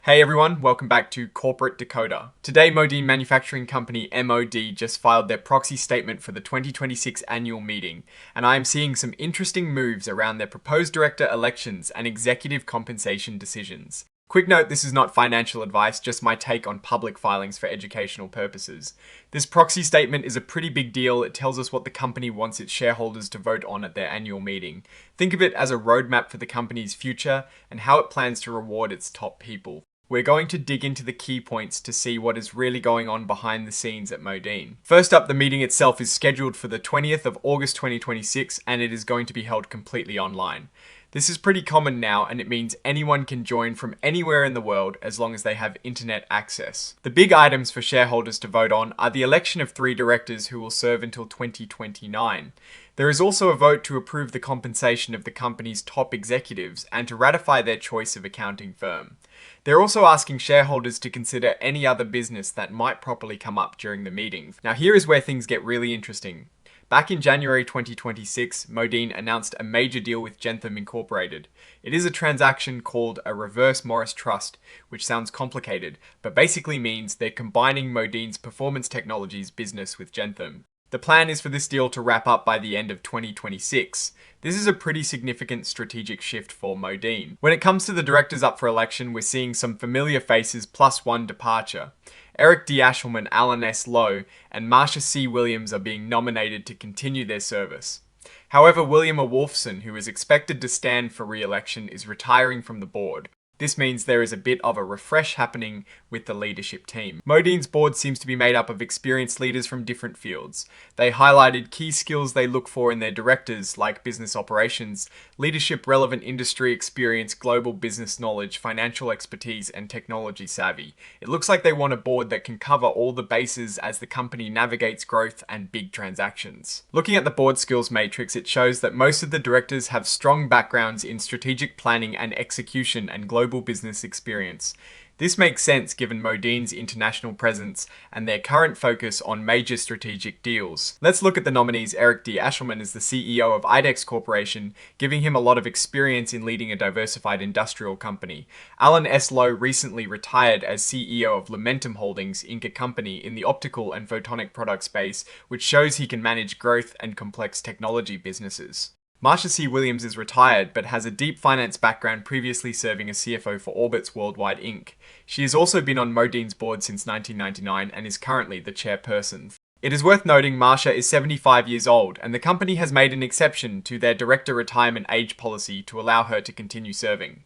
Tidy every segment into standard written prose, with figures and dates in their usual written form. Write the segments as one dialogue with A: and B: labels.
A: Hey everyone, welcome back to Corporate Decoder. Today, Modine Manufacturing Company MOD just filed their proxy statement for the 2026 annual meeting, and I am seeing some interesting moves around their proposed director elections and executive compensation decisions. Quick note, this is not financial advice, just my take on public filings for educational purposes. This proxy statement is a pretty big deal. It tells us what the company wants its shareholders to vote on at their annual meeting. Think of it as a roadmap for the company's future and how it plans to reward its top people. We're going to dig into the key points to see what is really going on behind the scenes at Modine. First up, the meeting itself is scheduled for the 20th of August 2026 and it is going to be held completely online. This is pretty common now and it means anyone can join from anywhere in the world as long as they have internet access. The big items for shareholders to vote on are the election of 3 directors who will serve until 2029. There is also a vote to approve the compensation of the company's top executives and to ratify their choice of accounting firm. They're also asking shareholders to consider any other business that might properly come up during the meeting. Now here is where things get really interesting. Back in January 2026, Modine announced a major deal with Gentherm Incorporated. It is a transaction called a Reverse Morris Trust, which sounds complicated, but basically means they're combining Modine's Performance Technologies business with Gentherm. The plan is for this deal to wrap up by the end of 2026. This is a pretty significant strategic shift for Modine. When it comes to the directors up for election, we're seeing some familiar faces plus one departure. Eric D. Ashleman, Alan S. Lowe, and Marsha C. Williams are being nominated to continue their service. However, William A. Wulfsohn, who is expected to stand for re-election, is retiring from the board. This means there is a bit of a refresh happening with the leadership team. Modine's board seems to be made up of experienced leaders from different fields. They highlighted key skills they look for in their directors, like business operations, leadership relevant industry experience, global business knowledge, financial expertise, and technology savvy. It looks like they want a board that can cover all the bases as the company navigates growth and big transactions. Looking at the board skills matrix, it shows that most of the directors have strong backgrounds in strategic planning and execution and global business experience. This makes sense given Modine's international presence and their current focus on major strategic deals. Let's look at the nominees. Eric D. Ashleman is the CEO of IDEX Corporation, giving him a lot of experience in leading a diversified industrial company. Alan S. Lowe recently retired as CEO of Lumentum Holdings, Inc., a company in the optical and photonic product space, which shows he can manage growth and complex technology businesses. Marsha C. Williams is retired, but has a deep finance background, previously serving as CFO for Orbitz Worldwide Inc. She has also been on Modine's board since 1999 and is currently the chairperson. It is worth noting Marsha is 75 years old, and the company has made an exception to their director retirement age policy to allow her to continue serving.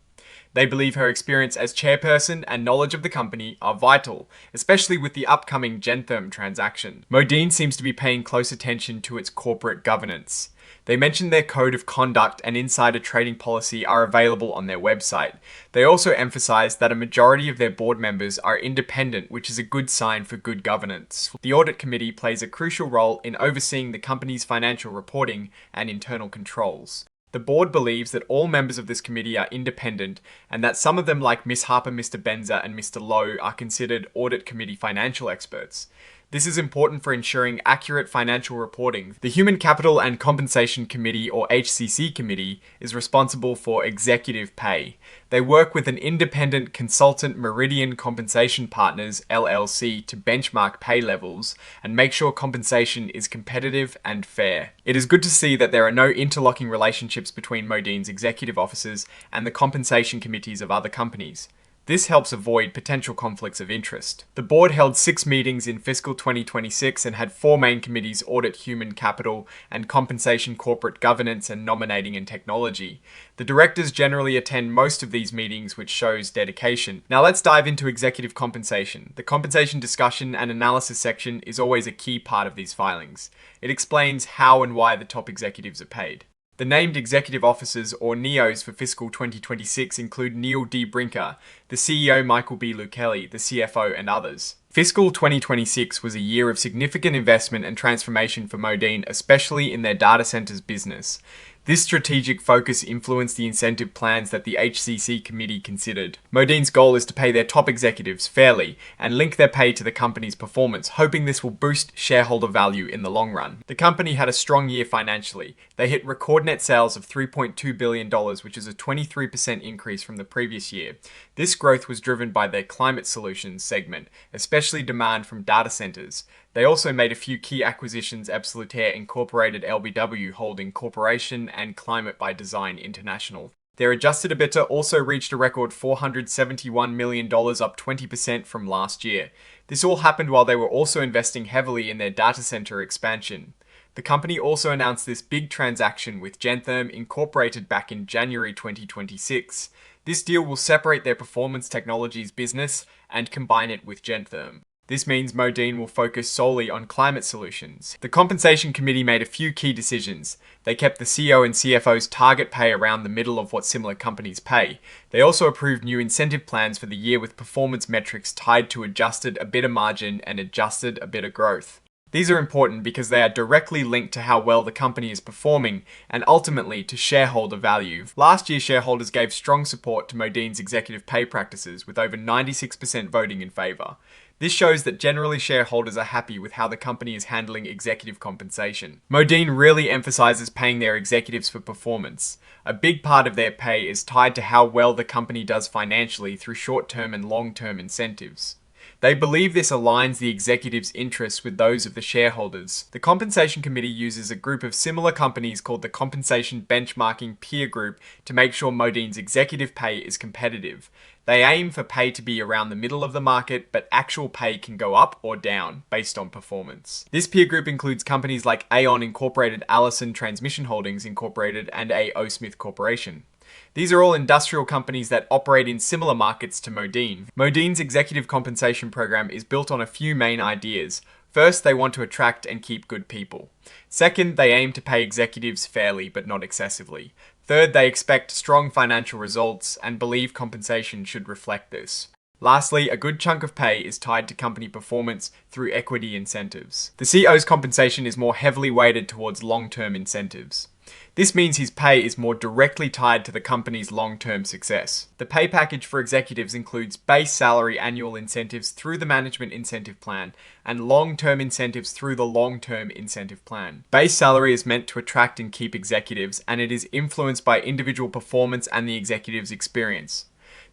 A: They believe her experience as chairperson and knowledge of the company are vital, especially with the upcoming Gentherm transaction. Modine seems to be paying close attention to its corporate governance. They mentioned their code of conduct and insider trading policy are available on their website. They also emphasized that a majority of their board members are independent, which is a good sign for good governance. The audit committee plays a crucial role in overseeing the company's financial reporting and internal controls. The board believes that all members of this committee are independent and that some of them, like Ms. Harper, Mr. Benza, and Mr. Lowe, are considered audit committee financial experts. This is important for ensuring accurate financial reporting. The Human Capital and Compensation Committee, or HCC Committee, is responsible for executive pay. They work with an independent consultant, Meridian Compensation Partners, LLC, to benchmark pay levels and make sure compensation is competitive and fair. It is good to see that there are no interlocking relationships between Modine's executive officers and the compensation committees of other companies. This helps avoid potential conflicts of interest. The board held 6 meetings in fiscal 2026 and had 4 main committees: Audit, Human Capital, and Compensation, Corporate Governance, and Nominating and Technology. The directors generally attend most of these meetings, which shows dedication. Now let's dive into executive compensation. The compensation discussion and analysis section is always a key part of these filings. It explains how and why the top executives are paid. The named executive officers, or NEOs, for fiscal 2026 include Neil D. Brinker, the CEO Michael B. Luckelli, the CFO, and others. Fiscal 2026 was a year of significant investment and transformation for Modine, especially in their data centers business. This strategic focus influenced the incentive plans that the HCC committee considered. Modine's goal is to pay their top executives fairly and link their pay to the company's performance, hoping this will boost shareholder value in the long run. The company had a strong year financially. They hit record net sales of $3.2 billion, which is a 23% increase from the previous year. This growth was driven by their climate solutions segment, especially demand from data centers. They also made a few key acquisitions: Absolutaire Incorporated LBW Holding Corporation and Climate by Design International. Their adjusted EBITDA also reached a record $471 million, up 20% from last year. This all happened while they were also investing heavily in their data center expansion. The company also announced this big transaction with Gentherm Incorporated back in January 2026. This deal will separate their performance technologies business and combine it with Gentherm. This means Modine will focus solely on climate solutions. The compensation committee made a few key decisions. They kept the CEO and CFO's target pay around the middle of what similar companies pay. They also approved new incentive plans for the year with performance metrics tied to adjusted EBITDA margin and adjusted EBITDA growth. These are important because they are directly linked to how well the company is performing and ultimately to shareholder value. Last year, shareholders gave strong support to Modine's executive pay practices, with over 96% voting in favor. This shows that generally shareholders are happy with how the company is handling executive compensation. Modine really emphasizes paying their executives for performance. A big part of their pay is tied to how well the company does financially through short-term and long-term incentives. They believe this aligns the executives' interests with those of the shareholders. The Compensation Committee uses a group of similar companies called the Compensation Benchmarking Peer Group to make sure Modine's executive pay is competitive. They aim for pay to be around the middle of the market, but actual pay can go up or down based on performance. This peer group includes companies like Aon Incorporated, Allison Transmission Holdings Incorporated, and A.O. Smith Corporation. These are all industrial companies that operate in similar markets to Modine. Modine's executive compensation program is built on a few main ideas. First, they want to attract and keep good people. Second, they aim to pay executives fairly but not excessively. Third, they expect strong financial results and believe compensation should reflect this. Lastly, a good chunk of pay is tied to company performance through equity incentives. The CEO's compensation is more heavily weighted towards long-term incentives. This means his pay is more directly tied to the company's long-term success. The pay package for executives includes base salary annual incentives through the management incentive plan and long-term incentives through the long-term incentive plan. Base salary is meant to attract and keep executives, and it is influenced by individual performance and the executive's experience.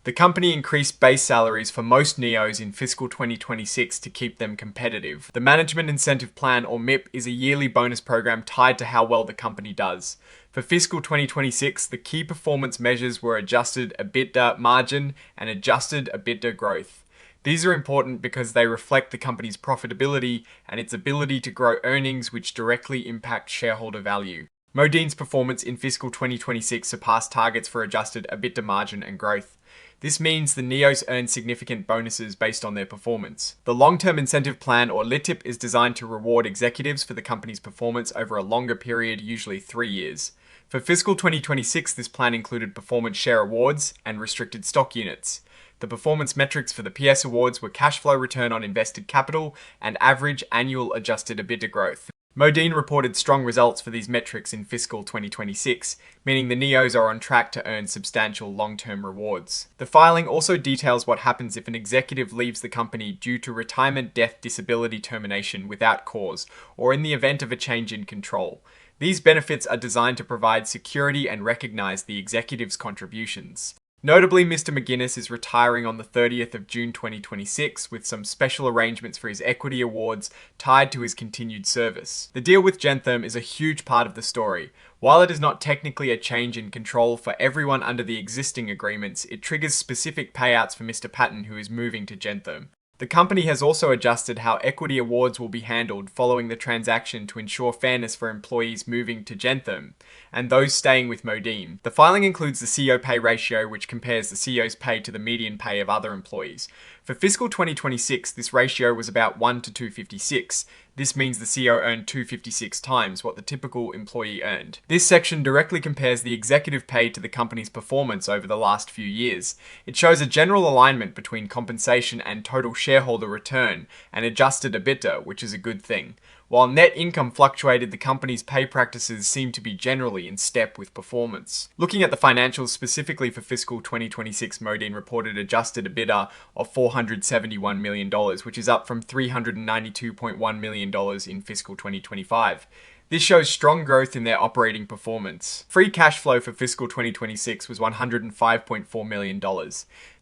A: The company increased base salaries for most NEOs in fiscal 2026 to keep them competitive. The Management Incentive Plan, or MIP, is a yearly bonus program tied to how well the company does. For fiscal 2026, the key performance measures were adjusted EBITDA margin and adjusted EBITDA growth. These are important because they reflect the company's profitability and its ability to grow earnings, which directly impact shareholder value. Modine's performance in fiscal 2026 surpassed targets for adjusted EBITDA margin and growth. This means the NEOs earn significant bonuses based on their performance. The Long-Term Incentive Plan, or LTIP, is designed to reward executives for the company's performance over a longer period, usually 3 years. For fiscal 2026, this plan included performance share awards and restricted stock units. The performance metrics for the PS awards were cash flow return on invested capital and average annual adjusted EBITDA growth. Modine reported strong results for these metrics in fiscal 2026, meaning the NEOs are on track to earn substantial long-term rewards. The filing also details what happens if an executive leaves the company due to retirement, death, disability, termination without cause, or in the event of a change in control. These benefits are designed to provide security and recognize the executive's contributions. Notably, Mr. McGuinness is retiring on the 30th of June 2026 with some special arrangements for his equity awards tied to his continued service. The deal with Gentherm is a huge part of the story. While it is not technically a change in control for everyone under the existing agreements, it triggers specific payouts for Mr. Patton, who is moving to Gentherm. The company has also adjusted how equity awards will be handled following the transaction to ensure fairness for employees moving to Gentherm and those staying with Modine. The filing includes the CEO pay ratio, which compares the CEO's pay to the median pay of other employees. For fiscal 2026, this ratio was about 1 to 256. This means the CEO earned 256 times what the typical employee earned. This section directly compares the executive pay to the company's performance over the last few years. It shows a general alignment between compensation and total shareholder return and adjusted EBITDA, which is a good thing. While net income fluctuated, the company's pay practices seemed to be generally in step with performance. Looking at the financials specifically for fiscal 2026, Modine reported adjusted EBITDA of $471 million, which is up from $392.1 million in fiscal 2025. This shows strong growth in their operating performance. Free cash flow for fiscal 2026 was $105.4 million.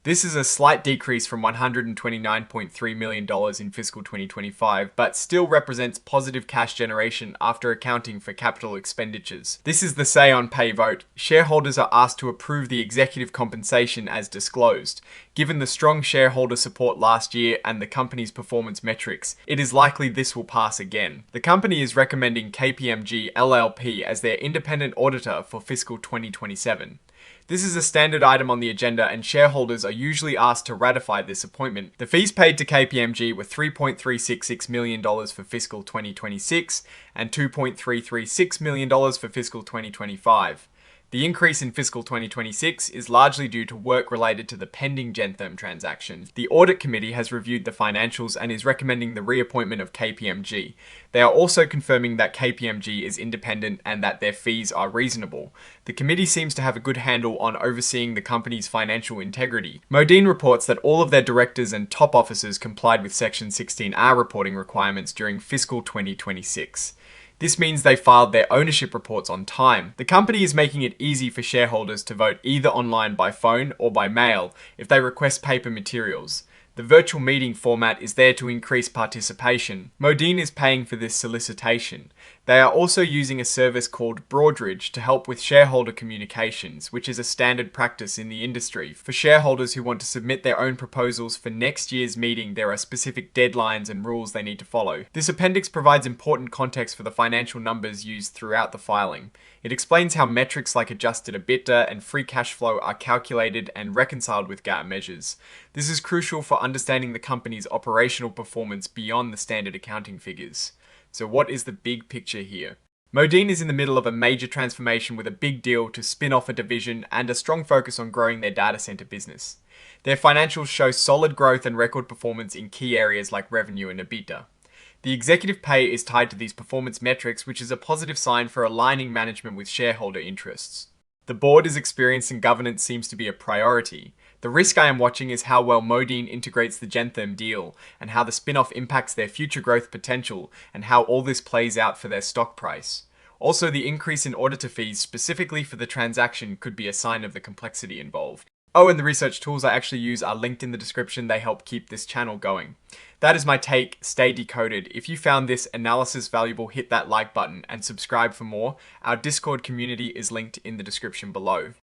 A: This is a slight decrease from $129.3 million in fiscal 2025, but still represents positive cash generation after accounting for capital expenditures. This is the say on pay vote. Shareholders are asked to approve the executive compensation as disclosed. Given the strong shareholder support last year and the company's performance metrics, it is likely this will pass again. The company is recommending KPMG LLP as their independent auditor for fiscal 2027. This is a standard item on the agenda and shareholders are usually asked to ratify this appointment. The fees paid to KPMG were $3.366 million for fiscal 2026 and $2.336 million for fiscal 2025. The increase in fiscal 2026 is largely due to work related to the pending Gentherm transaction. The Audit Committee has reviewed the financials and is recommending the reappointment of KPMG. They are also confirming that KPMG is independent and that their fees are reasonable. The committee seems to have a good handle on overseeing the company's financial integrity. Modine reports that all of their directors and top officers complied with Section 16R reporting requirements during fiscal 2026. This means they filed their ownership reports on time. The company is making it easy for shareholders to vote either online by phone or by mail if they request paper materials. The virtual meeting format is there to increase participation. Modine is paying for this solicitation. They are also using a service called Broadridge to help with shareholder communications, which is a standard practice in the industry. For shareholders who want to submit their own proposals for next year's meeting, there are specific deadlines and rules they need to follow. This appendix provides important context for the financial numbers used throughout the filing. It explains how metrics like adjusted EBITDA and free cash flow are calculated and reconciled with GAAP measures. This is crucial for understanding the company's operational performance beyond the standard accounting figures. So what is the big picture here? Modine is in the middle of a major transformation with a big deal to spin off a division and a strong focus on growing their data center business. Their financials show solid growth and record performance in key areas like revenue and EBITDA. The executive pay is tied to these performance metrics, which is a positive sign for aligning management with shareholder interests. The board's experience and governance seems to be a priority. The risk I am watching is how well Modine integrates the Gentherm deal and how the spin-off impacts their future growth potential and how all this plays out for their stock price. Also, the increase in auditor fees specifically for the transaction could be a sign of the complexity involved. Oh, and the research tools I actually use are linked in the description. They help keep this channel going. That is my take. Stay decoded. If you found this analysis valuable, hit that like button and subscribe for more. Our Discord community is linked in the description below.